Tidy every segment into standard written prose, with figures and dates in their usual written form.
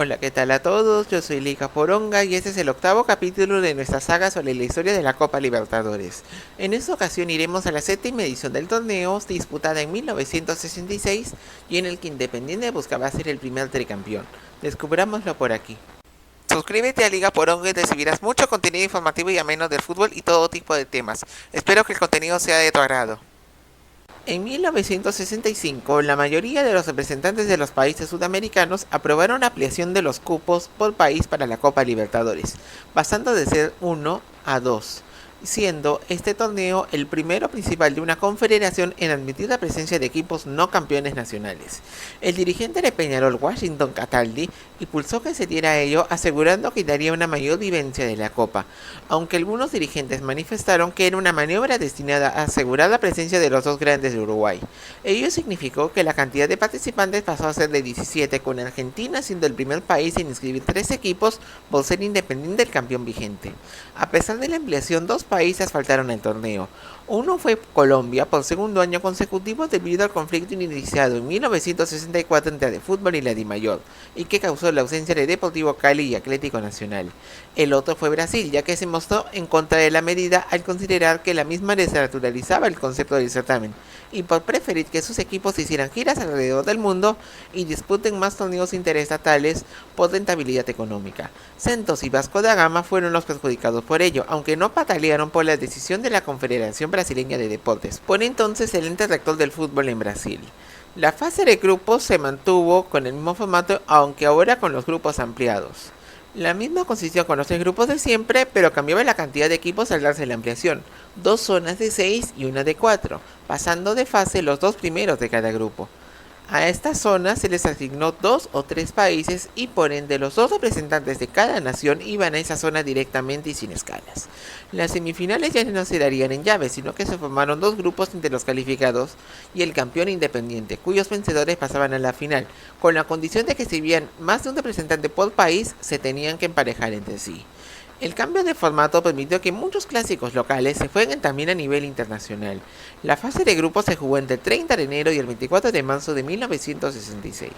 Hola, ¿qué tal a todos? Yo soy Liga Poronga y este es el octavo capítulo de nuestra saga sobre la historia de la Copa Libertadores. En esta ocasión iremos a la séptima edición del torneo, disputada en 1966 y en el que Independiente buscaba ser el primer tricampeón. Descubrámoslo por aquí. Suscríbete a Liga Poronga y recibirás mucho contenido informativo y ameno del fútbol y todo tipo de temas. Espero que el contenido sea de tu agrado. En 1965, la mayoría de los representantes de los países sudamericanos aprobaron la ampliación de los cupos por país para la Copa Libertadores, pasando de ser 1 a 2, siendo este torneo el primero principal de una confederación en admitir la presencia de equipos no campeones nacionales. El dirigente de Peñarol, Washington Cataldi, impulsó que se diera ello, asegurando que daría una mayor vivencia de la Copa, aunque algunos dirigentes manifestaron que era una maniobra destinada a asegurar la presencia de los dos grandes de Uruguay. Ello significó que la cantidad de participantes pasó a ser de 17, con Argentina siendo el primer país en inscribir 3 equipos por ser independiente del campeón vigente. A pesar de la ampliación, dos países faltaron al torneo. Uno fue Colombia por segundo año consecutivo debido al conflicto iniciado en 1964 entre la Fútbol y la DIMAYOR, y que causó la ausencia de Deportivo Cali y Atlético Nacional. El otro fue Brasil, ya que se mostró en contra de la medida al considerar que la misma desnaturalizaba el concepto del certamen, y por preferir que sus equipos hicieran giras alrededor del mundo y disputen más torneos interestatales por rentabilidad económica. Santos y Vasco da Gama fueron los perjudicados por ello, aunque no patalearon por la decisión de la Confederación Brasileña de Deportes, por entonces el ente rector del fútbol en Brasil. La fase de grupos se mantuvo con el mismo formato, aunque ahora con los grupos ampliados. La misma consistió con los 3 grupos de siempre, pero cambiaba la cantidad de equipos al darse la ampliación, 2 zonas de 6 y una de 4, pasando de fase los 2 primeros de cada grupo. A estas zonas se les asignó 2 o 3 países y por ende los 2 representantes de cada nación iban a esa zona directamente y sin escalas. Las semifinales ya no se darían en llaves, sino que se formaron 2 grupos entre los calificados y el campeón independiente, cuyos vencedores pasaban a la final, con la condición de que si bien más de un representante por país, se tenían que emparejar entre sí. El cambio de formato permitió que muchos clásicos locales se jueguen también a nivel internacional. La fase de grupos se jugó entre el 30 de enero y el 24 de marzo de 1966.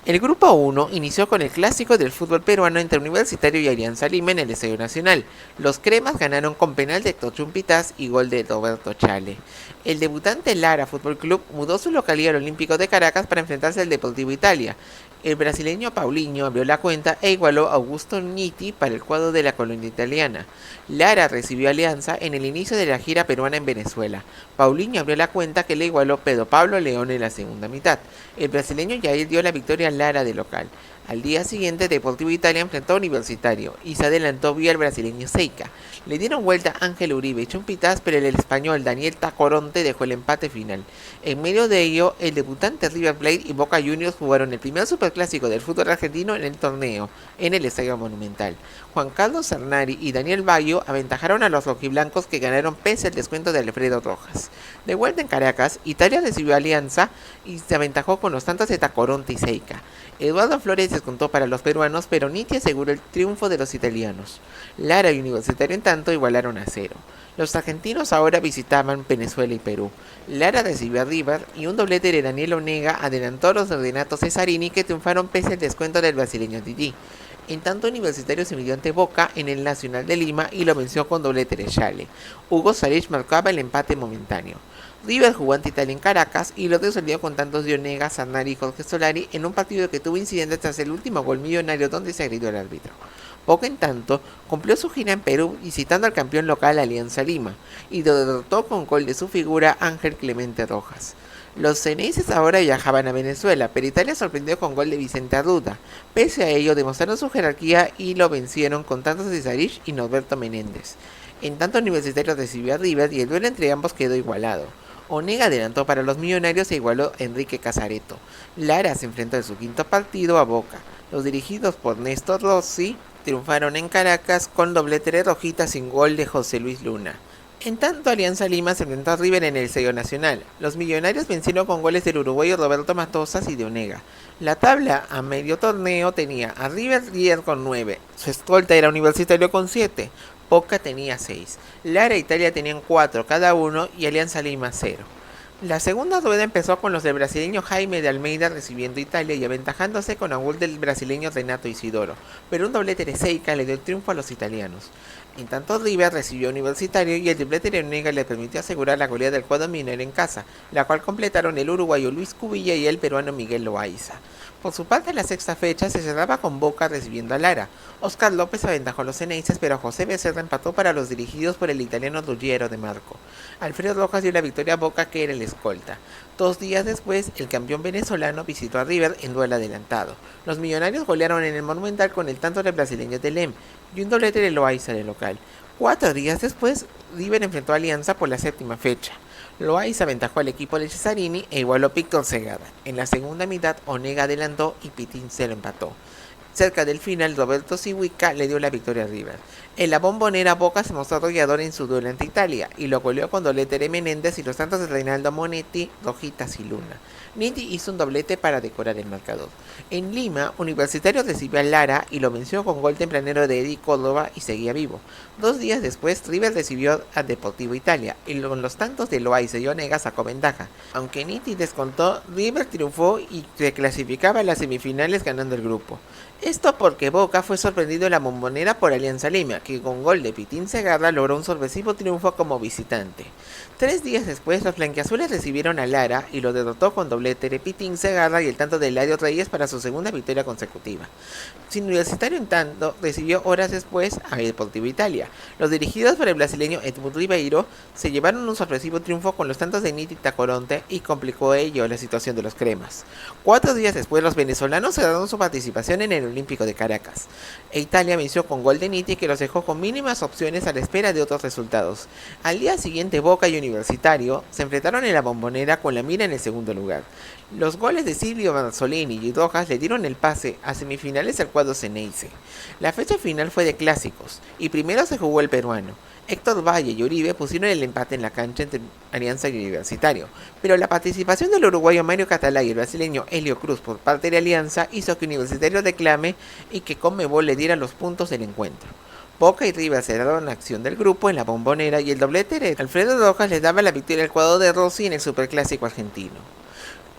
El grupo 1 inició con el clásico del fútbol peruano entre Universitario y Alianza Lima en el Estadio Nacional. Los cremas ganaron con penal de Héctor Chumpitas y gol de Roberto Chale. El debutante Lara Fútbol Club mudó su localidad al Olímpico de Caracas para enfrentarse al Deportivo Italia. El brasileño Paulinho abrió la cuenta e igualó a Augusto Nitti para el cuadro de la colonia italiana. Lara recibió Alianza en el inicio de la gira peruana en Venezuela. Paulinho abrió la cuenta que le igualó Pedro Pablo León en la segunda mitad. El brasileño Jair dio la victoria a Lara de local. Al día siguiente, Deportivo Italia enfrentó a Universitario y se adelantó vía el brasileño Seica. Le dieron vuelta Ángel Uribe y Chumpitas, pero el español Daniel Tacoronte dejó el empate final. En medio de ello, el debutante River Plate y Boca Juniors jugaron el primer superclásico del fútbol argentino en el torneo, en el Estadio Monumental. Juan Carlos Cernari y Daniel Bayo aventajaron a los rojiblancos, que ganaron pese al descuento de Alfredo Rojas. De vuelta en Caracas, Italia recibió a Alianza y se aventajó con los tantos de Tacoronte y Seica. Eduardo Flores descontó para los peruanos, pero Nitti aseguró el triunfo de los italianos. Lara y Universitario en tanto igualaron a 0. Los argentinos ahora visitaban Venezuela y Perú. Lara recibió a River y un doblete de Daniel Onega adelantó a los de Renato Cesarini, que triunfaron pese al descuento del brasileño Didi. En tanto, Universitario se midió ante Boca en el Nacional de Lima y lo venció con doblete de Chale. Hugo Sarich marcaba el empate momentáneo. River jugó ante Italia en Caracas y lo resolvió con tantos de Onega, Zanari y Jorge Solari en un partido que tuvo incidentes tras el último gol millonario, donde se agredió al árbitro. Boca, en tanto, cumplió su gira en Perú visitando al campeón local Alianza Lima y lo derrotó con gol de su figura Ángel Clemente Rojas. Los ceneices ahora viajaban a Venezuela, pero Italia sorprendió con gol de Vicente Arruda. Pese a ello, demostraron su jerarquía y lo vencieron con tantos de Sarich y Norberto Menéndez. En tanto, Universitario recibió a River y el duelo entre ambos quedó igualado. Onega adelantó para los millonarios e igualó a Enrique Casareto. Lara se enfrentó en su quinto partido a Boca. Los dirigidos por Néstor Rossi triunfaron en Caracas con doblete de Rojita sin gol de José Luis Luna. En tanto, Alianza Lima se enfrentó a River en el Estadio Nacional. Los millonarios vencieron con goles del uruguayo Roberto Matosas y de Onega. La tabla a medio torneo tenía a River líder con 9, su escolta era Universitario con 7, Boca tenía 6, Lara e Italia tenían 4 cada uno y Alianza Lima 0. La segunda rueda empezó con los del brasileño Jaime de Almeida recibiendo Italia y aventajándose con un gol del brasileño Renato Isidoro, pero un doblete de Seica le dio el triunfo a los italianos. En tanto River recibió a Universitario y el triplete de Onega le permitió asegurar la goleada del cuadro minero en casa, la cual completaron el uruguayo Luis Cubilla y el peruano Miguel Loaiza. Por su parte, la sexta fecha se cerraba con Boca recibiendo a Lara. Oscar López aventajó a los Ceneices, pero José Becerra empató para los dirigidos por el italiano Ruggiero de Marco. Alfredo Rojas dio la victoria a Boca, que era el escolta. 2 días después, el campeón venezolano visitó a River en duelo adelantado. Los millonarios golearon en el Monumental con el tanto del brasileño Telem y un doblete de Loaiza de local. 4 días después, River enfrentó a Alianza por la séptima fecha. Loaiza aventajó al equipo de Cesarini e igualó a Víctor Segada. En la segunda mitad, Onega adelantó y Pitín se lo empató. Cerca del final, Roberto Sihuica le dio la victoria a River. En la Bombonera, Boca se mostró arrollador en su duelo ante Italia y lo goleó con doblete de Menéndez y los tantos de Reinaldo Monetti, Rojitas y Luna. Nitti hizo un doblete para decorar el marcador. En Lima, Universitario recibió a Lara y lo venció con gol tempranero de Eddie Córdoba y seguía vivo. 2 días después, River recibió a Deportivo Italia y con los tantos de Loaiza y Onega sacó ventaja. Aunque Nitti descontó, River triunfó y se clasificaba a las semifinales ganando el grupo. Esto porque Boca fue sorprendido en la Bombonera por Alianza Lima, que con gol de Pitín Segarra logró un sorpresivo triunfo como visitante. 3 días después, los blanquiazules recibieron a Lara y lo derrotó con doblete de Pitín Segarra y el tanto de Eladio Reyes para su segunda victoria consecutiva. Universitario, en tanto, recibió horas después a Deportivo Italia. Los dirigidos por el brasileño Edmundo Ribeiro se llevaron un sorpresivo triunfo con los tantos de Nitti y Tacoronte y complicó ello la situación de los cremas. 4 días después, los venezolanos cerraron su participación en el Olímpico de Caracas. Italia venció con gol de Nitti, que los dejó con mínimas opciones a la espera de otros resultados. Al día siguiente, Boca y Universitario se enfrentaron en la Bombonera con la mira en el segundo lugar. Los goles de Silvio Marzolini y Rojas le dieron el pase a semifinales al cuadro Ceneice. La fecha final fue de clásicos y primero se jugó el peruano. Héctor Valle y Uribe pusieron el empate en la cancha entre Alianza y Universitario, pero la participación del uruguayo Mario Catalá y el brasileño Helio Cruz por parte de Alianza hizo que Universitario reclame y que Conmebol le diera los puntos del encuentro. Boca y River cerraron la acción del grupo en la Bombonera y el doblete de Alfredo Rojas le daba la victoria al cuadro de Rossi en el Superclásico argentino.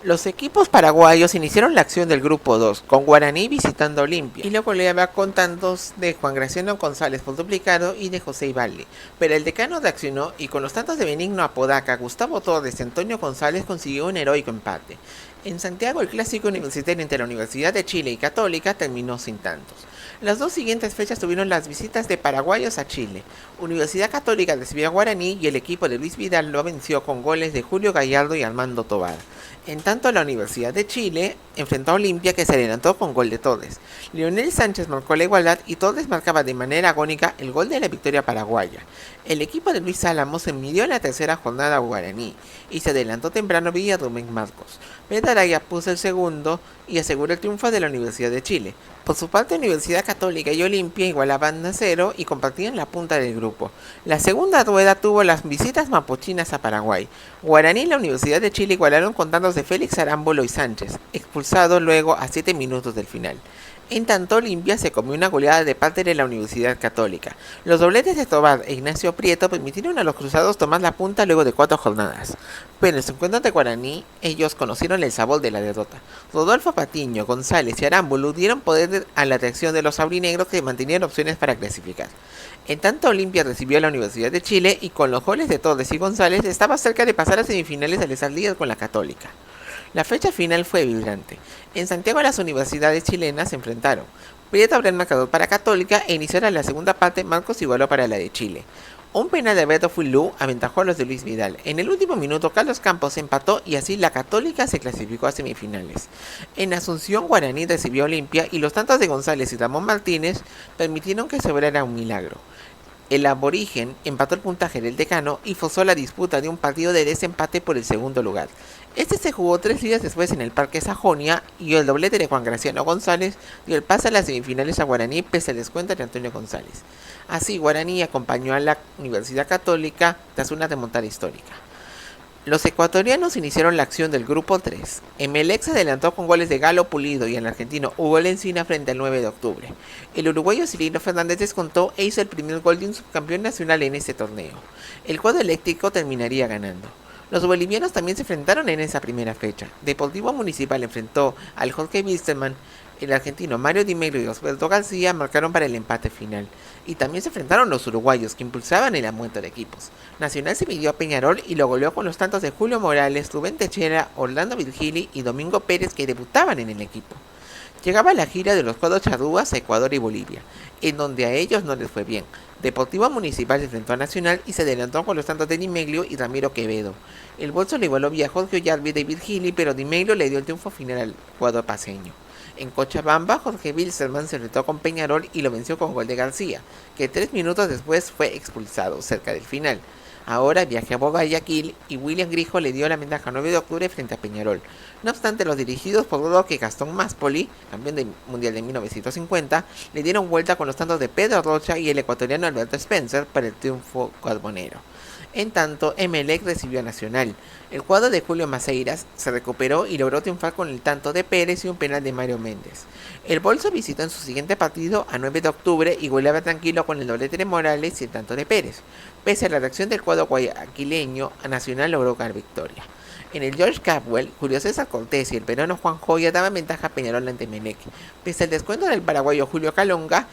Los equipos paraguayos iniciaron la acción del grupo 2, con Guaraní visitando a Olimpia, y lo goleaba con tantos de Juan Graciano González por duplicado y de José Ibaldi. Pero el decano reaccionó y con los tantos de Benigno Apodaca, Gustavo Torres y Antonio González consiguió un heroico empate. En Santiago, el clásico universitario entre la Universidad de Chile y Católica terminó sin tantos. Las dos siguientes fechas tuvieron las visitas de paraguayos a Chile. Universidad Católica recibió a Guaraní y el equipo de Luis Vidal lo venció con goles de Julio Gallardo y Armando Tobar. En tanto, la Universidad de Chile enfrentó a Olimpia, que se adelantó con gol de Torres. Leonel Sánchez marcó la igualdad y Torres marcaba de manera agónica el gol de la victoria paraguaya. El equipo de Luis Álamos se midió en la tercera jornada a Guaraní y se adelantó temprano vía Rubén Marcos. Pedraya puso el segundo y aseguró el triunfo de la Universidad de Chile. Por su parte, Universidad Católica y Olimpia igualaban a 0 y compartían la punta del grupo. La segunda rueda tuvo las visitas mapuchinas a Paraguay. Guaraní y la Universidad de Chile igualaron con tantos de Félix Arámbolo y Sánchez, expulsado luego a 7 minutos del final. En tanto, Olimpia se comió una goleada de parte de la Universidad Católica. Los dobletes de Tobar e Ignacio Prieto permitieron a los cruzados tomar la punta luego de 4 jornadas. Pero en su encuentro ante Guaraní, ellos conocieron el sabor de la derrota. Rodolfo Patiño, González y Arámbulo dieron poder a la atracción de los aurinegros, que mantenían opciones para clasificar. En tanto, Olimpia recibió a la Universidad de Chile y con los goles de Torres y González estaba cerca de pasar a semifinales al estar líder con la Católica. La fecha final fue vibrante. En Santiago, las universidades chilenas se enfrentaron. Prieto abrió el marcador para Católica e iniciara la segunda parte. Marcos igualó para la de Chile. Un penal de Alberto Fuilú aventajó a los de Luis Vidal. En el último minuto, Carlos Campos empató y así la Católica se clasificó a semifinales. En Asunción, Guaraní recibió a Olimpia y los tantos de González y Ramón Martínez permitieron que se obrara un milagro. El aborigen empató el puntaje del decano y forzó la disputa de un partido de desempate por el segundo lugar. Este se jugó 3 días después en el Parque Sajonia y el doblete de Juan Graciano González dio el pase a las semifinales a Guaraní pese al descuento de Antonio González. Así, Guaraní acompañó a la Universidad Católica tras una remontada histórica. Los ecuatorianos iniciaron la acción del grupo 3. Emelec se adelantó con goles de Galo Pulido y el argentino Hugo Lencina frente al 9 de octubre. El uruguayo Cirilo Fernández descontó e hizo el primer gol de un subcampeón nacional en este torneo. El cuadro eléctrico terminaría ganando. Los bolivianos también se enfrentaron en esa primera fecha. Deportivo Municipal enfrentó al Jorge Wilstermann, el argentino Mario Di Meglio y Osvaldo García marcaron para el empate final. Y también se enfrentaron los uruguayos, que impulsaban el aumento de equipos. Nacional se midió a Peñarol y lo goleó con los tantos de Julio Morales, Rubén Techera, Orlando Virgili y Domingo Pérez, que debutaban en el equipo. Llegaba la gira de los cuadros charrúas a Ecuador y Bolivia, en donde a ellos no les fue bien. Deportivo Municipal se enfrentó a Nacional y se adelantó con los tantos de Di Meglio y Ramiro Quevedo. El bolso le igualó vía Jorge Ollarvide y Virgili, pero Di Meglio le dio el triunfo final al cuadro paceño. En Cochabamba, Jorge Wilstermann se enfrentó con Peñarol y lo venció con gol de García, que 3 minutos después fue expulsado cerca del final. Ahora viaja a Guayaquil y William Grijo le dio la ventaja 9 de octubre frente a Peñarol. No obstante, los dirigidos por Roque Gastón Máspoli, campeón del Mundial de 1950, le dieron vuelta con los tantos de Pedro Rocha y el ecuatoriano Alberto Spencer para el triunfo carbonero. En tanto, Emelec recibió a Nacional. El cuadro de Julio Maceiras se recuperó y logró triunfar con el tanto de Pérez y un penal de Mario Méndez. El Bolso visitó en su siguiente partido a 9 de octubre y goleaba tranquilo con el doblete de Morales y el tanto de Pérez. Pese a la reacción del cuadro guayaquileño, a Nacional logró ganar victoria. En el George Capwell, Julio César Cortés y el peruano Juan Joya daban ventaja a Peñarol ante Emelec. Pese al descuento del paraguayo Julio Calonga,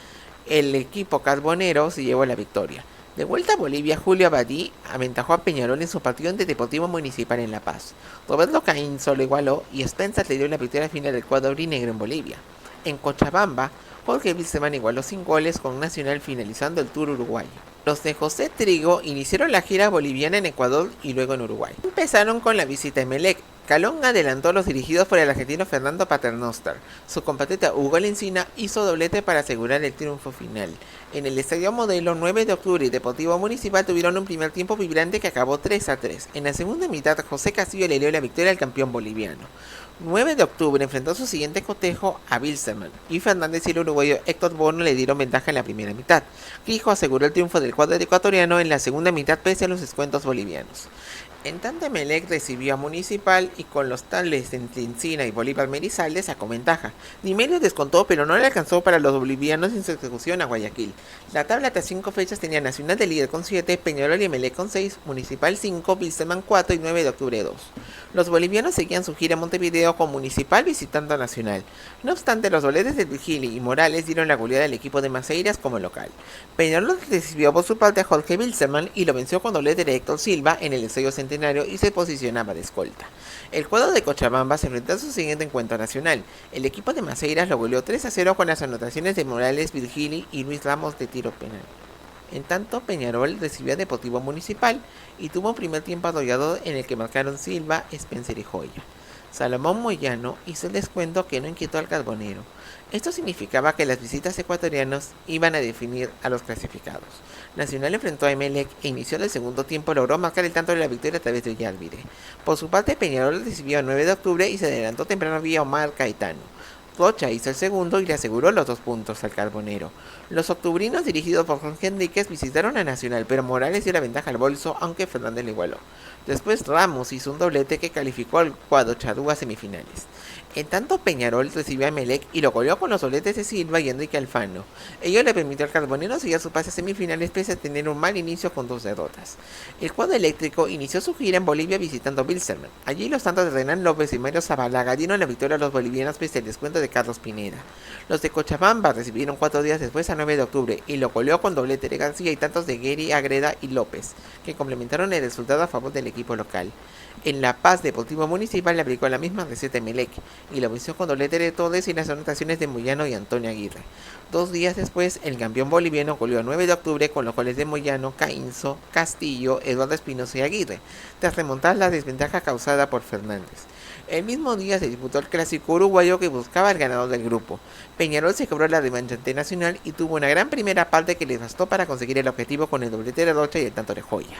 el equipo carbonero se llevó la victoria. De vuelta a Bolivia, Julio Abadí aventajó a Peñarol en su partido ante Deportivo Municipal en La Paz. Roberto Caín solo igualó y Spencer le dio la victoria final del cuadro aurinegro en Bolivia. En Cochabamba, Jorge Wilstermann igualó 5 goles con Nacional finalizando el Tour uruguayo. Los de José Trigo iniciaron la gira boliviana en Ecuador y luego en Uruguay. Empezaron con la visita a Emelec. Calonga adelantó a los dirigidos por el argentino Fernando Paternoster. Su compatriota Hugo Lencina hizo doblete para asegurar el triunfo final. En el Estadio Modelo, 9 de octubre y Deportivo Municipal tuvieron un primer tiempo vibrante que acabó 3-3. En la segunda mitad, José Castillo le dio la victoria al campeón boliviano. 9 de octubre enfrentó su siguiente cotejo a Wilstermann y Fernández y el uruguayo Héctor Bono le dieron ventaja en la primera mitad. Grijo aseguró el triunfo del cuadro ecuatoriano en la segunda mitad pese a los descuentos bolivianos. En tanto, Emelec recibió a Municipal y con los tales de Encina y Bolívar Merizalde sacó ventaja. Di Meglio descontó, pero no le alcanzó para los bolivianos en su ejecución a Guayaquil. La tabla tras 5 fechas tenía Nacional de líder con 7, Peñarol y Emelec con 6, Municipal 5, Wilstermann 4 y 9 de octubre 2. Los bolivianos seguían su gira a Montevideo con Municipal visitando a Nacional. No obstante, los doletes de Virgili y Morales dieron la goleada al equipo de Maceiras como local. Peñarol recibió por su parte a Jorge Wilstermann y lo venció con doblete de Héctor Silva en el Estadio Centenario y se posicionaba de escolta. El cuadro de Cochabamba se enfrentó a su siguiente encuentro nacional. El equipo de Maceiras lo goleó 3-0 con las anotaciones de Morales, Virgili y Luis Ramos de tiro penal. En tanto, Peñarol recibió a Deportivo Municipal y tuvo un primer tiempo arrollador en el que marcaron Silva, Spencer y Joya. Salomón Moyano hizo el descuento que no inquietó al carbonero. Esto significaba que las visitas ecuatorianas iban a definir a los clasificados. Nacional enfrentó a Emelec e inició el segundo tiempo logró marcar el tanto de la victoria a través de Ollarvide. Por su parte, Peñarol recibió el 9 de octubre y se adelantó temprano vía Omar Caetano. Rocha hizo el segundo y le aseguró los 2 puntos al carbonero. Los octubrinos dirigidos por Jorge Enríquez visitaron a Nacional, pero Morales dio la ventaja al bolso, aunque Fernández le igualó. Después Ramos hizo un doblete que calificó al cuadro charrúa a semifinales. En tanto, Peñarol recibió a Emelec y lo goleó con los dobletes de Silva y Enrique Alfano. Ello le permitió al carbonero seguir su pase a semifinales pese a tener un mal inicio con 2 derrotas. El cuadro eléctrico inició su gira en Bolivia visitando a Wilstermann. Allí los tantos de Renan López y Mario Zabalaga dieron la victoria a los bolivianos pese al descuento de Carlos Pineda. Los de Cochabamba recibieron 4 días después a 9 de octubre y lo goleó con doblete de García y tantos de Gueri, Agreda y López, que complementaron el resultado a favor del equipo local. En La Paz, Deportivo Municipal le aplicó la misma receta a Emelec y lo venció con doblete de Torres y las anotaciones de Moyano y Antonio Aguirre. 2 días después, el campeón boliviano goleó a 9 de octubre con los goles de Moyano, Caínzo, Castillo, Eduardo Espinosa y Aguirre, tras remontar la desventaja causada por Fernández. El mismo día se disputó el clásico uruguayo que buscaba al ganador del grupo. Peñarol se cobró la revancha ante Nacional y tuvo una gran primera parte que les bastó para conseguir el objetivo con el doblete de Rocha y el tanto de Joya.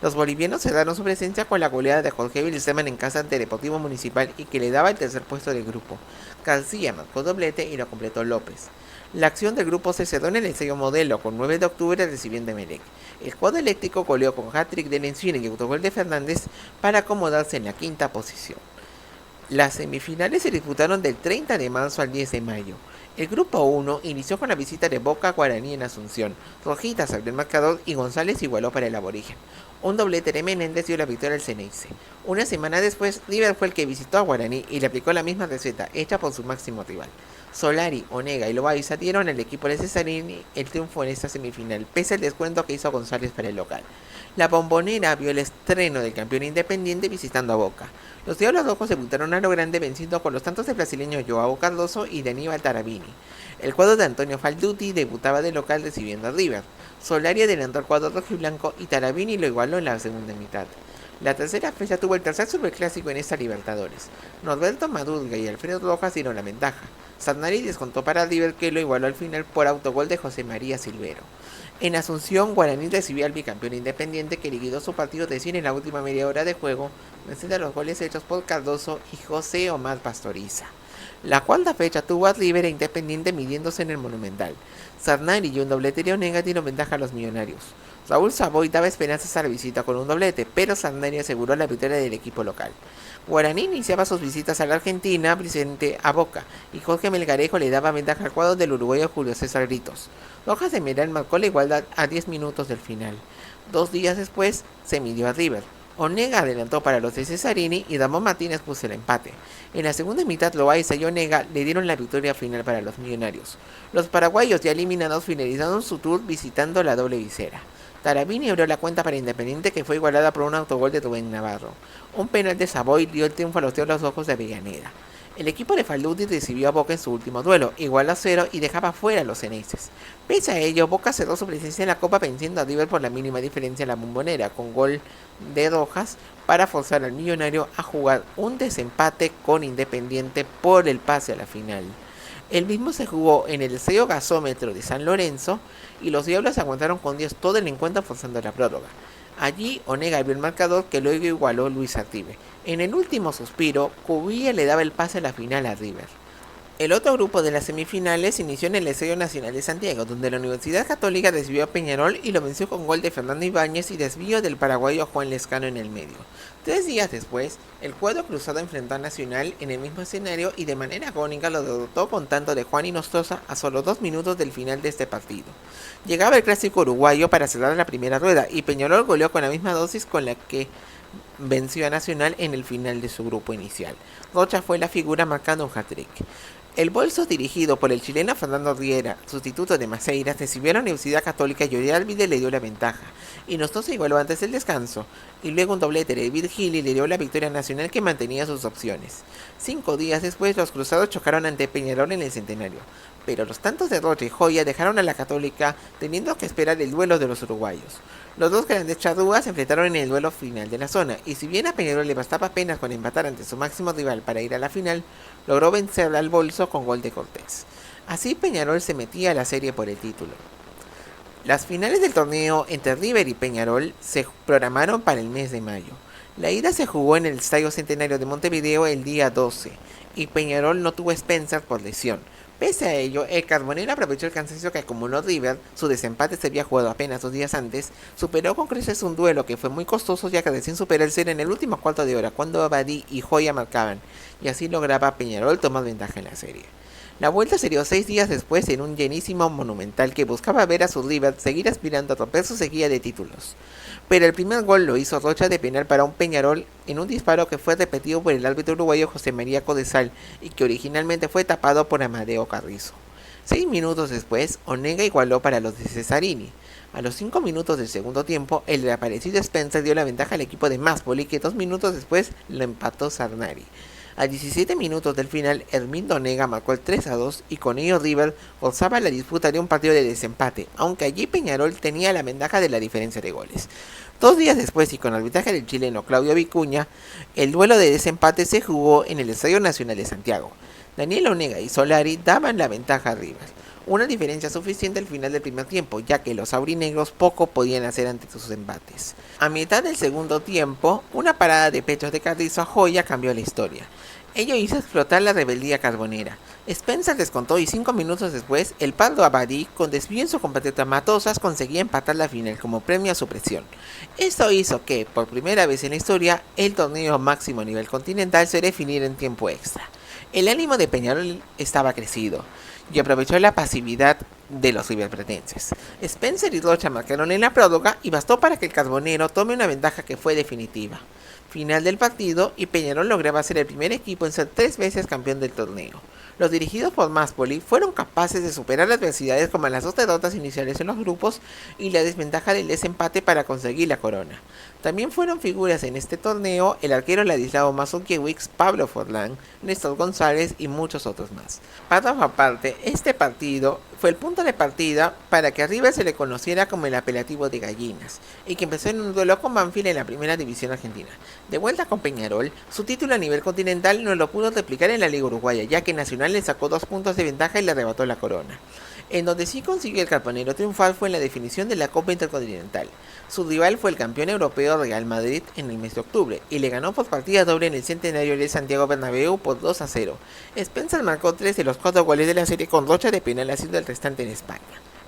Los bolivianos cerraron su presencia con la goleada de Jorge Wilstermann en casa ante Deportivo Municipal y que le daba el tercer puesto del grupo. García marcó doblete y lo completó López. La acción del grupo se cerró en el Estadio Modelo con 9 de octubre recibiendo a Emelec. El cuadro eléctrico goleó con hat-trick de Lencina y autogol de Fernández para acomodarse en la quinta posición. Las semifinales se disputaron del 30 de marzo al 10 de mayo. El grupo 1 inició con la visita de Boca a Guaraní en Asunción. Rojitas abrió el marcador y González igualó para el aborigen. Un doblete de Menéndez dio la victoria al Ceneice. Una semana después, River fue el que visitó a Guaraní y le aplicó la misma receta, hecha por su máximo rival. Solari, Onega y Loaiza dieron al equipo de Cesarini el triunfo en esta semifinal, pese al descuento que hizo González para el local. La Bombonera vio el estreno del campeón Independiente visitando a Boca. Los Diablos Rojos debutaron a lo grande venciendo con los tantos del brasileño Joao Cardoso y de Aníbal Tarabini. El cuadro de Antonio Falduti debutaba de local recibiendo a River. Solari adelantó al cuadro rojiblanco y Tarabini lo igualó en la segunda mitad. La tercera fecha tuvo el tercer superclásico en esta Libertadores. Norberto Madurga y Alfredo Rojas dieron la ventaja. Sarnari descontó para River, que lo igualó al final por autogol de José María Silvero. En Asunción, Guaraní recibió al bicampeón Independiente, que liquidó su partido de 100 en la última media hora de juego, venciendo a los goles hechos por Cardoso y José Omar Pastoriza. La cuarta fecha tuvo a River e Independiente midiéndose en el Monumental. Sarnari y un doblete de Onega dieron ventaja a los millonarios. Raúl Savoy daba esperanzas a la visita con un doblete, pero Sarnari aseguró la victoria del equipo local. Guaraní iniciaba sus visitas a la Argentina frente a Boca, y Jorge Melgarejo le daba ventaja al cuadro del uruguayo Julio César Gritos. Rojas de Meral marcó la igualdad a 10 minutos del final. 2 días después se midió a River. Onega adelantó para los de Cesarini y Ramón Martínez puso el empate. En la segunda mitad, Loaiza y Onega le dieron la victoria final para los millonarios. Los paraguayos ya eliminados finalizaron su tour visitando la doble visera. Tarabini abrió la cuenta para Independiente, que fue igualada por un autogol de Rubén Navarro. Un penal de Savoy dio el triunfo a los Diablos Rojos de Avellaneda. El equipo de Falduti recibió a Boca en su último duelo, igual a 0 y dejaba fuera a los Ceneices. Pese a ello, Boca cerró su presencia en la Copa venciendo a River por la mínima diferencia en la Bombonera, con gol de Rojas para forzar al millonario a jugar un desempate con Independiente por el pase a la final. El mismo se jugó en el Estadio Gasómetro de San Lorenzo y los Diablos aguantaron con 10 todo el encuentro forzando la prórroga. Allí Onega abrió el marcador, que luego igualó Luis Arribe. En el último suspiro, Cubilla le daba el pase a la final a River. El otro grupo de las semifinales inició en el Estadio Nacional de Santiago, donde la Universidad Católica recibió a Peñarol y lo venció con gol de Fernando Ibáñez y desvío del paraguayo Juan Lescano en el medio. 3 días después, el cuadro cruzado enfrentó a Nacional en el mismo escenario y de manera agónica lo derrotó con tanto de Juan Hinojosa a solo 2 minutos del final de este partido. Llegaba el clásico uruguayo para cerrar la primera rueda y Peñarol goleó con la misma dosis con la que venció a Nacional en el final de su grupo inicial. Rocha fue la figura marcando un hat-trick. El bolso, dirigido por el chileno Fernando Riera, sustituto de Maceiras, recibió a la Universidad Católica y Orialvide le dio la ventaja. Hinojosa igualó antes del descanso, y luego un doblete de Virgili le dio la victoria nacional, que mantenía sus opciones. 5 días después, los cruzados chocaron ante Peñarol en el Centenario, pero los tantos de Rocha y Joya dejaron a la Católica teniendo que esperar el duelo de los uruguayos. Los dos grandes charrúas se enfrentaron en el duelo final de la zona, y si bien a Peñarol le bastaba apenas con empatar ante su máximo rival para ir a la final, logró vencer al bolso con gol de Cortés. Así Peñarol se metía a la serie por el título. Las finales del torneo entre River y Peñarol se programaron para el mes de mayo. La ida se jugó en el Estadio Centenario de Montevideo el día 12, y Peñarol no tuvo Spencer por lesión. Pese a ello, el Carbonero aprovechó el cansancio que acumuló River, su desempate se había jugado apenas 2 días antes, superó con creces un duelo que fue muy costoso, ya que recién superó el ser en el último cuarto de hora, cuando Abadí y Joya marcaban, y así lograba Peñarol tomar ventaja en la serie. La vuelta se dio 6 días después en un llenísimo Monumental, que buscaba ver a su River seguir aspirando a romper su sequía de títulos. Pero el primer gol lo hizo Rocha de penal para un Peñarol en un disparo que fue repetido por el árbitro uruguayo José María Codesal y que originalmente fue tapado por Amadeo Carrizo. 6 minutos después, Onega igualó para los de Cesarini. A los 5 minutos del segundo tiempo, el reaparecido Spencer dio la ventaja al equipo de Máspoli, que 2 minutos después lo empató Sarnari. A 17 minutos del final, Hermindo Onega marcó el 3-2 y con ello River forzaba la disputa de un partido de desempate, aunque allí Peñarol tenía la ventaja de la diferencia de goles. 2 días después y con arbitraje del chileno Claudio Vicuña, el duelo de desempate se jugó en el Estadio Nacional de Santiago. Daniel Onega y Solari daban la ventaja a River, una diferencia suficiente al final del primer tiempo, ya que los aurinegros poco podían hacer ante sus embates. A mitad del segundo tiempo, una parada de pechos de Carrizo a Joya cambió la historia. Ello hizo explotar la rebeldía carbonera. Spencer descontó y 5 minutos después, el Pardo Abadí, con desvío en su compatriota Matosas, conseguía empatar la final como premio a su presión. Esto hizo que, por primera vez en la historia, el torneo máximo a nivel continental se definiera en tiempo extra. El ánimo de Peñarol estaba crecido, y aprovechó la pasividad de los riverplatenses. Spencer y Rocha marcaron en la prórroga y bastó para que el Carbonero tome una ventaja que fue definitiva. Final del partido y Peñarol lograba ser el primer equipo en ser 3 veces campeón del torneo. Los dirigidos por Máspoli fueron capaces de superar adversidades como las 2 derrotas iniciales en los grupos y la desventaja del desempate para conseguir la corona. También fueron figuras en este torneo el arquero Ladislao Mazurkiewicz, Pablo Forlán, Néstor González y muchos otros más. Patas aparte, este partido fue el punto de partida para que a River se le conociera como el apelativo de gallinas y que empezó en un duelo con Banfield en la primera división argentina. De vuelta con Peñarol, su título a nivel continental no lo pudo replicar en la Liga Uruguaya, ya que Nacional le sacó 2 puntos de ventaja y le arrebató la corona. En donde sí consiguió el Carbonero triunfal fue en la definición de la Copa Intercontinental. Su rival fue el campeón europeo Real Madrid en el mes de octubre y le ganó por partida doble en el centenario de Santiago Bernabéu por 2-0. Spencer marcó 3 de los 4 goles de la serie con Rocha de penal, haciendo el restante en España.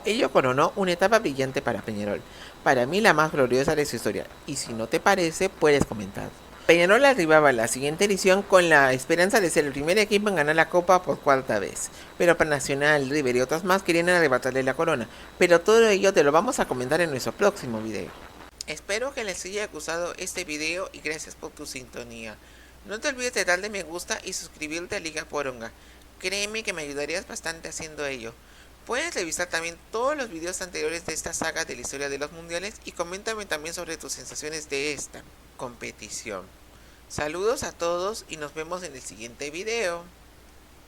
Ello coronó una etapa brillante para Peñarol, para mí la más gloriosa de su historia, y si no te parece, puedes comentar. Peñarol arribaba a la siguiente edición con la esperanza de ser el primer equipo en ganar la Copa por 4ª vez, pero para Nacional, River y otros más querían arrebatarle la corona, pero todo ello te lo vamos a comentar en nuestro próximo video. Espero que les haya gustado este video y gracias por tu sintonía. No te olvides de darle me gusta y suscribirte a Liga Poronga, créeme que me ayudarías bastante haciendo ello. Puedes revisar también todos los videos anteriores de esta saga de la historia de los mundiales y coméntame también sobre tus sensaciones de esta competición. Saludos a todos y nos vemos en el siguiente video.